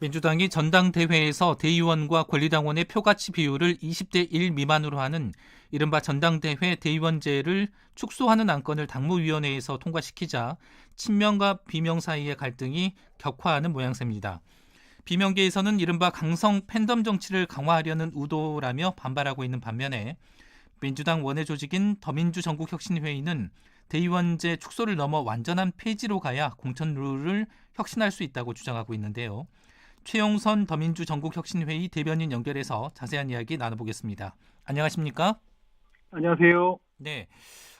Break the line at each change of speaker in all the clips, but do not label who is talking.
민주당이 전당대회에서 대의원과 권리당원의 표가치 비율을 20대 1 미만으로 하는 이른바 전당대회 대의원제를 축소하는 안건을 당무위원회에서 통과시키자 친명과 비명 사이의 갈등이 격화하는 모양새입니다. 비명계에서는 이른바 강성 팬덤 정치를 강화하려는 의도라며 반발하고 있는 반면에 민주당 원외 조직인 더민주 전국혁신회의는 대의원제 축소를 넘어 완전한 폐지로 가야 공천 룰을 혁신할 수 있다고 주장하고 있는데요. 최용선 더민주 전국혁신회의 대변인 연결해서 자세한 이야기 나눠보겠습니다. 안녕하십니까?
안녕하세요.
네.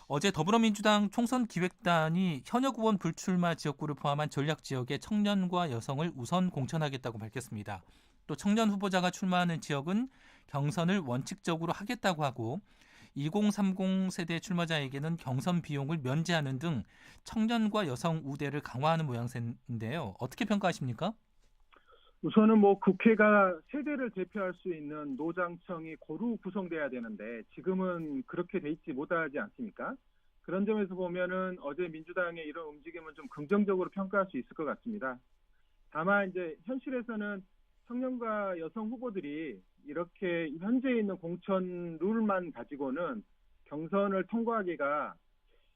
어제 더불어민주당 총선 기획단이 현역 의원 불출마 지역구를 포함한 전략 지역의 청년과 여성을 우선 공천하겠다고 밝혔습니다. 또 청년 후보자가 출마하는 지역은 경선을 원칙적으로 하겠다고 하고 2030 세대 출마자에게는 경선 비용을 면제하는 등 청년과 여성 우대를 강화하는 모양새인데요. 어떻게 평가하십니까?
우선은 국회가 세대를 대표할 수 있는 노장청이 고루 구성돼야 되는데 지금은 그렇게 돼 있지 못하지 않습니까? 그런 점에서 보면은 어제 민주당의 이런 움직임은 좀 긍정적으로 평가할 수 있을 것 같습니다. 다만 이제 현실에서는 청년과 여성 후보들이 이렇게 현재 있는 공천 룰만 가지고는 경선을 통과하기가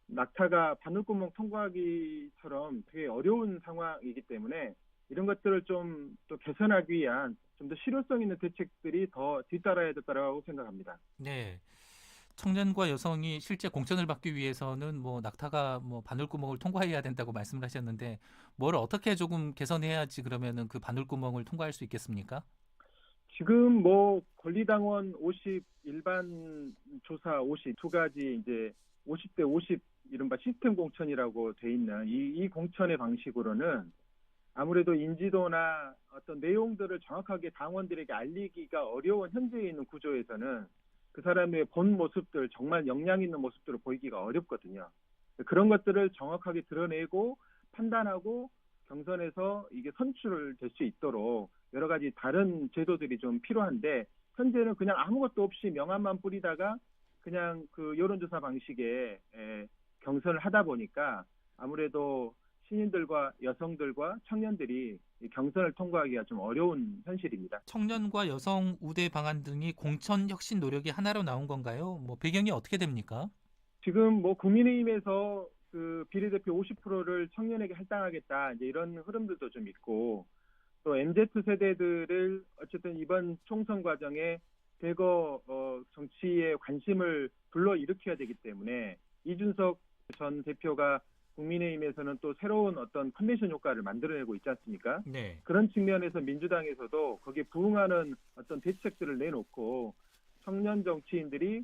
낙타가 바늘구멍 통과하기처럼 되게 어려운 상황이기 때문에 이런 것들을 좀 또 개선하기 위한 좀 더 실효성 있는 대책들이 더 뒤따라야 될 거라고 생각합니다.
네. 청년과 여성이 실제 공천을 받기 위해서는 낙타가 바늘구멍을 통과해야 된다고 말씀을 하셨는데 뭘 어떻게 조금 개선해야지 그러면은 그 바늘구멍을 통과할 수 있겠습니까?
지금 권리당원 50, 일반 조사 50 두 가지 이제 50대 50 이른바 시스템 공천이라고 돼 있는 이 공천의 방식으로는 아무래도 인지도나 어떤 내용들을 정확하게 당원들에게 알리기가 어려운 현재에 있는 구조에서는 그 사람의 본 모습들, 정말 역량 있는 모습들을 보이기가 어렵거든요. 그런 것들을 정확하게 드러내고 판단하고 경선에서 이게 선출될 수 있도록 여러 가지 다른 제도들이 좀 필요한데 현재는 그냥 아무것도 없이 명함만 뿌리다가 그냥 그 여론조사 방식의 경선을 하다 보니까 아무래도 신인들과 여성들과 청년들이 이 경선을 통과하기가 좀 어려운 현실입니다.
청년과 여성 우대 방안 등이 공천 혁신 노력의 하나로 나온 건가요? 배경이 어떻게 됩니까?
지금 국민의힘에서 그 비례대표 50%를 청년에게 할당하겠다 이제 이런 흐름들도 좀 있고 또 MZ 세대들을 어쨌든 이번 총선 과정에 대거 정치에 관심을 불러일으켜야 되기 때문에 이준석 전 대표가 국민의힘에서는 또 새로운 어떤 컨벤션 효과를 만들어내고 있지 않습니까?
네.
그런 측면에서 민주당에서도 거기에 부응하는 어떤 대책들을 내놓고 청년 정치인들이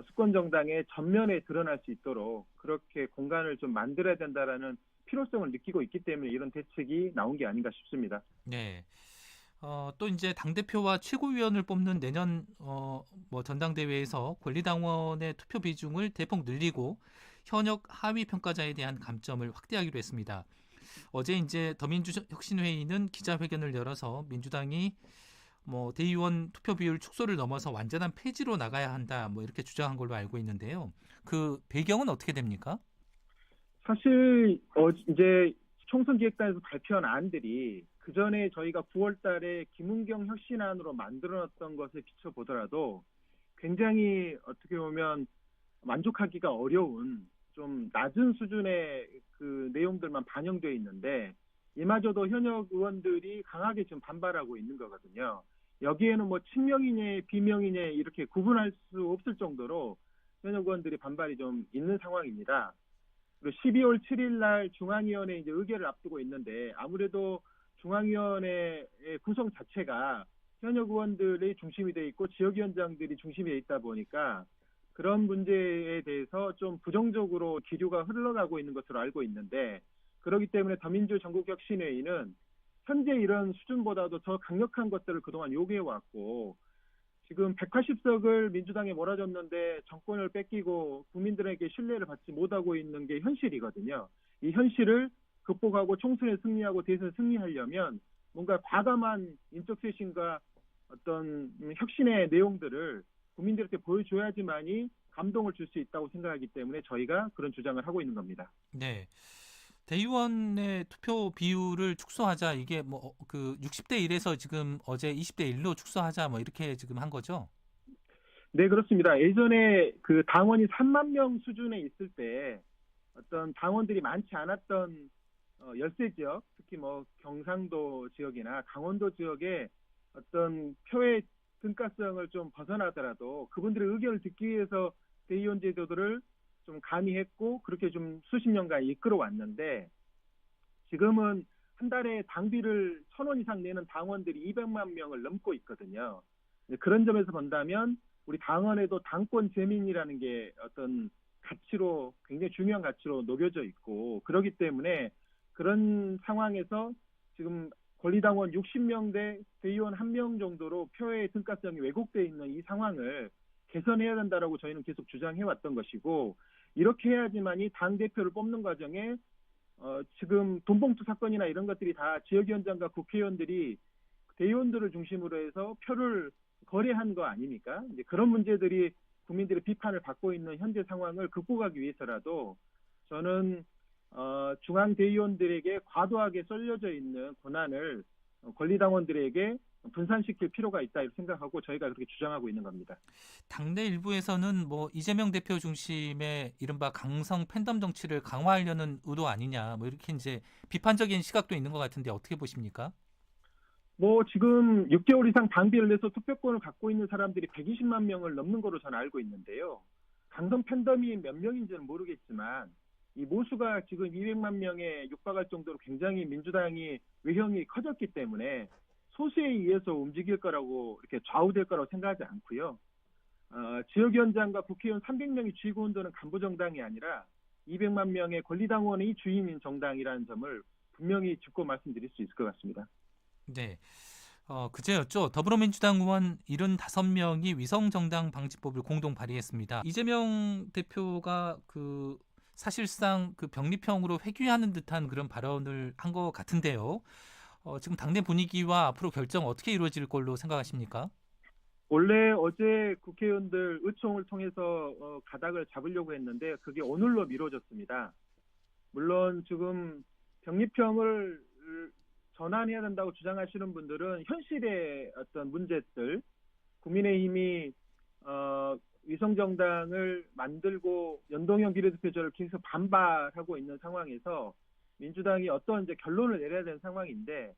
수권 정당의 전면에 드러날 수 있도록 그렇게 공간을 좀 만들어야 된다라는 필요성을 느끼고 있기 때문에 이런 대책이 나온 게 아닌가 싶습니다.
네. 또 이제 당대표와 최고위원을 뽑는 내년 전당대회에서 권리당원의 투표 비중을 대폭 늘리고 현역 하위 평가자에 대한 감점을 확대하기로 했습니다. 어제 이제 더민주 혁신회의는 기자회견을 열어서 민주당이 대의원 투표 비율 축소를 넘어서 완전한 폐지로 나가야 한다 이렇게 주장한 걸로 알고 있는데요. 그 배경은 어떻게 됩니까?
사실 이제 총선 기획단에서 발표한 안들이 그 전에 저희가 9월 달에 김은경 혁신안으로 만들어놨던 것에 비춰보더라도 굉장히 어떻게 보면 만족하기가 어려운 좀 낮은 수준의 그 내용들만 반영되어 있는데 이마저도 현역 의원들이 강하게 지금 반발하고 있는 거거든요. 여기에는 친명이냐 비명이냐 이렇게 구분할 수 없을 정도로 현역 의원들이 반발이 좀 있는 상황입니다. 그리고 12월 7일 날 중앙위원회 이제 의결을 앞두고 있는데 아무래도 중앙위원회의 구성 자체가 현역 의원들이 중심이 돼 있고 지역위원장들이 중심이 돼 있다 보니까 그런 문제에 대해서 좀 부정적으로 기류가 흘러가고 있는 것으로 알고 있는데 그렇기 때문에 더민주 전국혁신회의는 현재 이런 수준보다도 더 강력한 것들을 그동안 요구해 왔고 지금 180석을 민주당에 몰아줬는데 정권을 뺏기고 국민들에게 신뢰를 받지 못하고 있는 게 현실이거든요. 이 현실을 극복하고 총선에 승리하고 대선에 승리하려면 뭔가 과감한 인적 쇄신과 어떤 혁신의 내용들을 국민들한테 보여줘야지만이 감동을 줄 수 있다고 생각하기 때문에 저희가 그런 주장을 하고 있는 겁니다.
네. 대의원의 투표 비율을 축소하자 이게 뭐 그 60대 1에서 지금 어제 20대 1로 축소하자 뭐 이렇게 지금 한 거죠?
네, 그렇습니다. 예전에 그 당원이 3만 명 수준에 있을 때 어떤 당원들이 많지 않았던 열세 지역, 특히 뭐 경상도 지역이나 강원도 지역에 어떤 표의 등가성을 좀 벗어나더라도 그분들의 의견을 듣기 위해서 대의원 제도를 좀 가미했고 그렇게 좀 수십 년간 이끌어 왔는데 지금은 한 달에 당비를 1,000원 이상 내는 당원들이 200만 명을 넘고 있거든요. 그런 점에서 본다면 우리 당원에도 당권 재민이라는 게 어떤 가치로 굉장히 중요한 가치로 녹여져 있고 그렇기 때문에 그런 상황에서 지금 권리당원 60명 대 대의원 1명 정도로 표의 등가성이 왜곡되어 있는 이 상황을 개선해야 된다라고 저희는 계속 주장해 왔던 것이고 이렇게 해야지만이 당 대표를 뽑는 과정에 지금 돈봉투 사건이나 이런 것들이 다 지역위원장과 국회의원들이 대의원들을 중심으로 해서 표를 거래한 거 아닙니까? 이제 그런 문제들이 국민들의 비판을 받고 있는 현재 상황을 극복하기 위해서라도 저는 중앙 대의원들에게 과도하게 쏠려져 있는 권한을 권리당원들에게 분산시킬 필요가 있다 이렇게 생각하고 저희가 그렇게 주장하고 있는 겁니다.
당내 일부에서는 뭐 이재명 대표 중심의 이른바 강성 팬덤 정치를 강화하려는 의도 아니냐 뭐 이렇게 이제 비판적인 시각도 있는 것 같은데 어떻게 보십니까?
뭐 지금 6개월 이상 당비를 내서 투표권을 갖고 있는 사람들이 120만 명을 넘는 거로 저는 알고 있는데요. 강성 팬덤이 몇 명인지는 모르겠지만 이 모수가 지금 200만 명에 육박할 정도로 굉장히 민주당이 외형이 커졌기 때문에 소수에 의해서 움직일 거라고 이렇게 좌우될 거라고 생각하지 않고요. 지역위원장과 국회의원 300명이 쥐고온도는 간부정당이 아니라 200만 명의 권리당원이 주인인 정당이라는 점을 분명히 짚고 말씀드릴 수 있을 것 같습니다.
네. 그제였죠. 더불어민주당 의원 75명이 위성정당 방지법을 공동 발의했습니다. 이재명 대표가 사실상 그 병리평으로 회귀하는 듯한 그런 발언을 한 것 같은데요. 지금 당내 분위기와 앞으로 결정 어떻게 이루어질 걸로 생각하십니까?
원래 어제 국회의원들 의총을 통해서 가닥을 잡으려고 했는데 그게 오늘로 미뤄졌습니다. 물론 지금 병리평을 전환해야 된다고 주장하시는 분들은 현실의 어떤 문제들, 국민의힘이 위성정당을 만들고 연동형 비례대표제를 계속 반발하고 있는 상황에서 민주당이 어떤 이제 결론을 내려야 되는 상황인데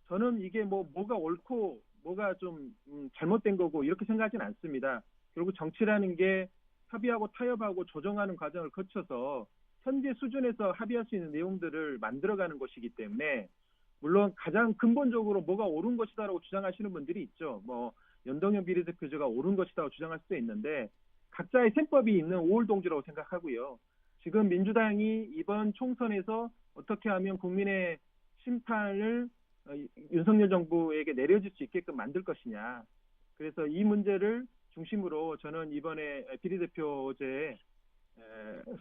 저는 이게 뭐가 옳고 뭐가 좀 잘못된 거고 이렇게 생각하진 않습니다. 결국 정치라는 게 협의하고 타협하고 조정하는 과정을 거쳐서 현재 수준에서 합의할 수 있는 내용들을 만들어가는 것이기 때문에 물론 가장 근본적으로 뭐가 옳은 것이다라고 주장하시는 분들이 있죠. 뭐 연동형 비례대표제가 옳은 것이다고 주장할 수도 있는데 각자의 셈법이 있는 오울동지라고 생각하고요. 지금 민주당이 이번 총선에서 어떻게 하면 국민의 심판을 윤석열 정부에게 내려질 수 있게끔 만들 것이냐. 그래서 이 문제를 중심으로 저는 이번에 비례대표제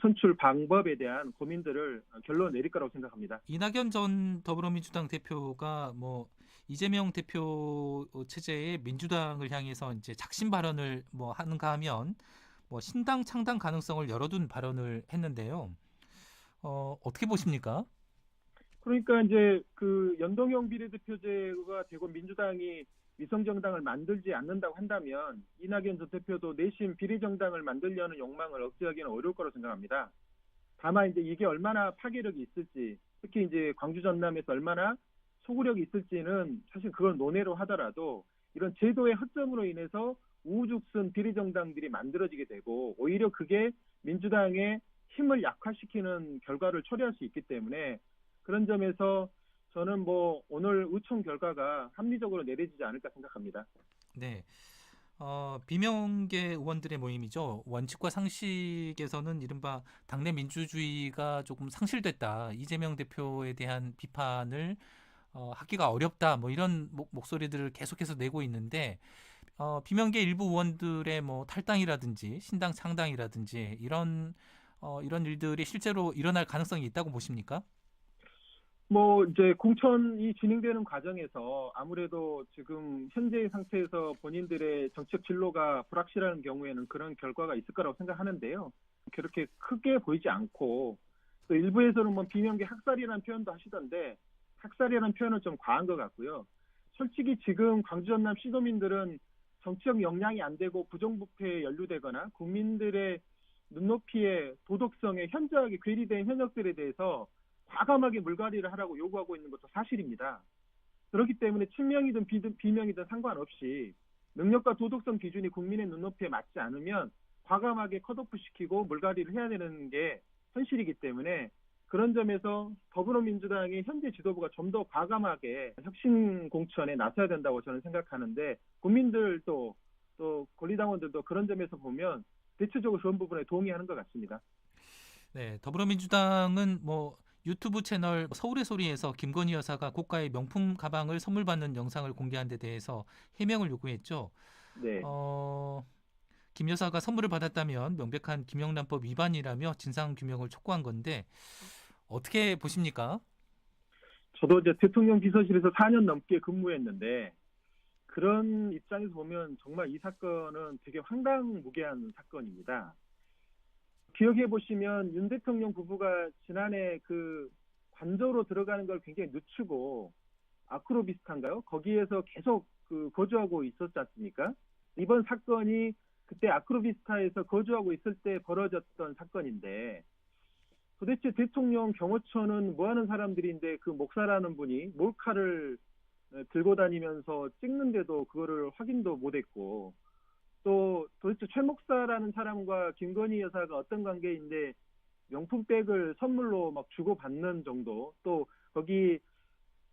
선출 방법에 대한 고민들을 결론 내릴 거라고 생각합니다.
이낙연 전 더불어민주당 대표가 뭐 이재명 대표 체제의 민주당을 향해서 이제 작심 발언을 뭐 하는가 하면 뭐 신당 창당 가능성을 열어둔 발언을 했는데요. 어떻게 보십니까?
그러니까 이제 그 연동형 비례대표제가 되고 민주당이 위성정당을 만들지 않는다고 한다면 이낙연 전 대표도 내심 비례정당을 만들려는 욕망을 억제하기는 어려울 거라고 생각합니다. 다만 이제 이게 얼마나 파괴력이 있을지, 특히 이제 광주 전남에서 얼마나 소구력이 있을지는 사실 그걸 논외로 하더라도 이런 제도의 허점으로 인해서 우후죽순 비례정당들이 만들어지게 되고 오히려 그게 민주당의 힘을 약화시키는 결과를 초래할 수 있기 때문에 그런 점에서 저는 뭐 오늘 의총 결과가 합리적으로 내려지지 않을까 생각합니다.
네. 비명계 의원들의 모임이죠. 원칙과 상식에서는 이른바 당내 민주주의가 조금 상실됐다. 이재명 대표에 대한 비판을 하기가 어렵다. 뭐 이런 목소리들을 계속해서 내고 있는데 비명계 일부 의원들의 뭐 탈당이라든지 신당 창당이라든지 이런 일들이 실제로 일어날 가능성이 있다고 보십니까?
뭐 이제 공천이 진행되는 과정에서 아무래도 지금 현재 상태에서 본인들의 정책 진로가 불확실한 경우에는 그런 결과가 있을 거라고 생각하는데요. 그렇게 크게 보이지 않고 또 일부에서는 뭐 비명계 학살이라는 표현도 하시던데 학살이라는 표현은 좀 과한 것 같고요. 솔직히 지금 광주 전남 시도민들은 정치적 역량이 안 되고 부정부패에 연루되거나 국민들의 눈높이에 도덕성에 현저하게 괴리된 현역들에 대해서 과감하게 물갈이를 하라고 요구하고 있는 것도 사실입니다. 그렇기 때문에 친명이든 비명이든 상관없이 능력과 도덕성 기준이 국민의 눈높이에 맞지 않으면 과감하게 컷오프 시키고 물갈이를 해야 되는 게 현실이기 때문에 그런 점에서 더불어민주당의 현재 지도부가 좀 더 과감하게 혁신 공천에 나서야 된다고 저는 생각하는데 국민들도 또 권리당원들도 그런 점에서 보면 대체적으로 그런 부분에 동의하는 것 같습니다.
네, 더불어민주당은 뭐 유튜브 채널 서울의 소리에서 김건희 여사가 고가의 명품 가방을 선물 받는 영상을 공개한 데 대해서 해명을 요구했죠.
네.
김 여사가 선물을 받았다면 명백한 김영란법 위반이라며 진상 규명을 촉구한 건데 어떻게 보십니까?
저도 이제 대통령 비서실에서 4년 넘게 근무했는데 그런 입장에서 보면 정말 이 사건은 되게 황당무계한 사건입니다. 기억해 보시면 윤 대통령 부부가 지난해 그 관저로 들어가는 걸 굉장히 늦추고 아크로비스타인가요? 거기에서 계속 거주하고 있었지 않습니까? 이번 사건이 그때 아크로비스타에서 거주하고 있을 때 벌어졌던 사건인데 도대체 대통령 경호처는 뭐 하는 사람들인데 그 목사라는 분이 몰카를 들고 다니면서 찍는데도 그거를 확인도 못했고 또 도대체 최 목사라는 사람과 김건희 여사가 어떤 관계인데 명품백을 선물로 막 주고받는 정도 또 거기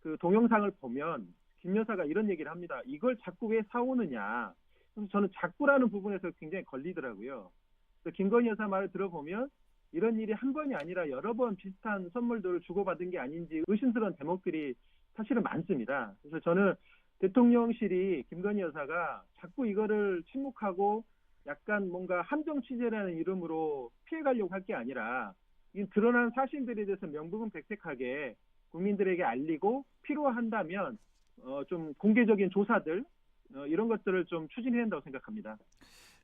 그 동영상을 보면 김 여사가 이런 얘기를 합니다. 이걸 자꾸 왜 사오느냐. 그래서 저는 자꾸라는 부분에서 굉장히 걸리더라고요. 그래서 김건희 여사 말을 들어보면 이런 일이 한 번이 아니라 여러 번 비슷한 선물들을 주고받은 게 아닌지 의심스러운 대목들이 사실은 많습니다. 그래서 저는 대통령실이 김건희 여사가 자꾸 이거를 침묵하고 약간 뭔가 함정 취재라는 이름으로 피해가려고 할 게 아니라 이 드러난 사실들에 대해서 명분백색하게 국민들에게 알리고 필요한다면 좀 공개적인 조사들 이런 것들을 좀 추진해야 한다고 생각합니다.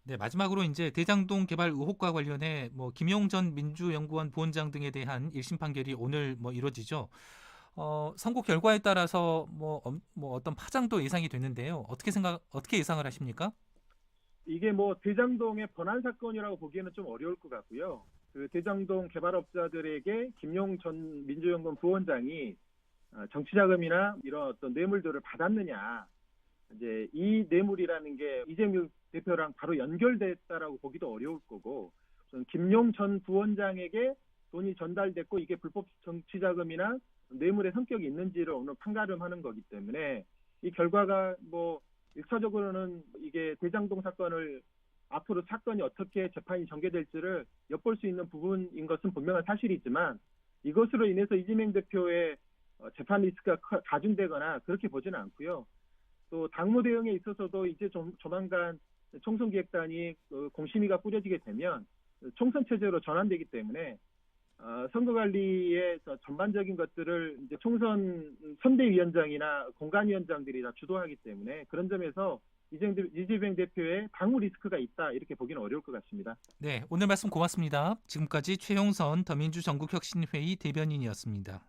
네, 마지막으로 이제 대장동 개발 의혹과 관련해 뭐 김용 전 민주연구원 부원장 등에 대한 1심 판결이 오늘 뭐 이루어지죠. 선고 결과에 따라서 뭐 어떤 파장도 예상이 되는데요. 어떻게 예상을 하십니까?
이게 뭐 대장동의 번안 사건이라고 보기에는 좀 어려울 것 같고요. 그 대장동 개발업자들에게 김용 전 민주연구원 부원장이 정치자금이나 이런 어떤 뇌물들을 받았느냐. 이제 이 뇌물이라는 게 이재명 대표랑 바로 연결됐다라고 보기도 어려울 거고, 저는 김용 전 부원장에게 돈이 전달됐고 이게 불법 정치자금이나 뇌물의 성격이 있는지를 오늘 판가름하는 거기 때문에 이 결과가 뭐 1차적으로는 이게 대장동 사건을 앞으로 사건이 어떻게 재판이 전개될지를 엿볼 수 있는 부분인 것은 분명한 사실이지만 이것으로 인해서 이재명 대표의 재판 리스크가 가중되거나 그렇게 보지는 않고요. 또 당무 대응에 있어서도 이제 조만간 총선기획단이 공심위가 꾸려지게 되면 총선 체제로 전환되기 때문에 선거관리의 전반적인 것들을 이제 총선 선대위원장이나 공관위원장들이 다 주도하기 때문에 그런 점에서 이재명 대표의 당무 리스크가 있다 이렇게 보기는 어려울 것 같습니다.
네, 오늘 말씀 고맙습니다. 지금까지 최용선 더민주 전국혁신회의 대변인이었습니다.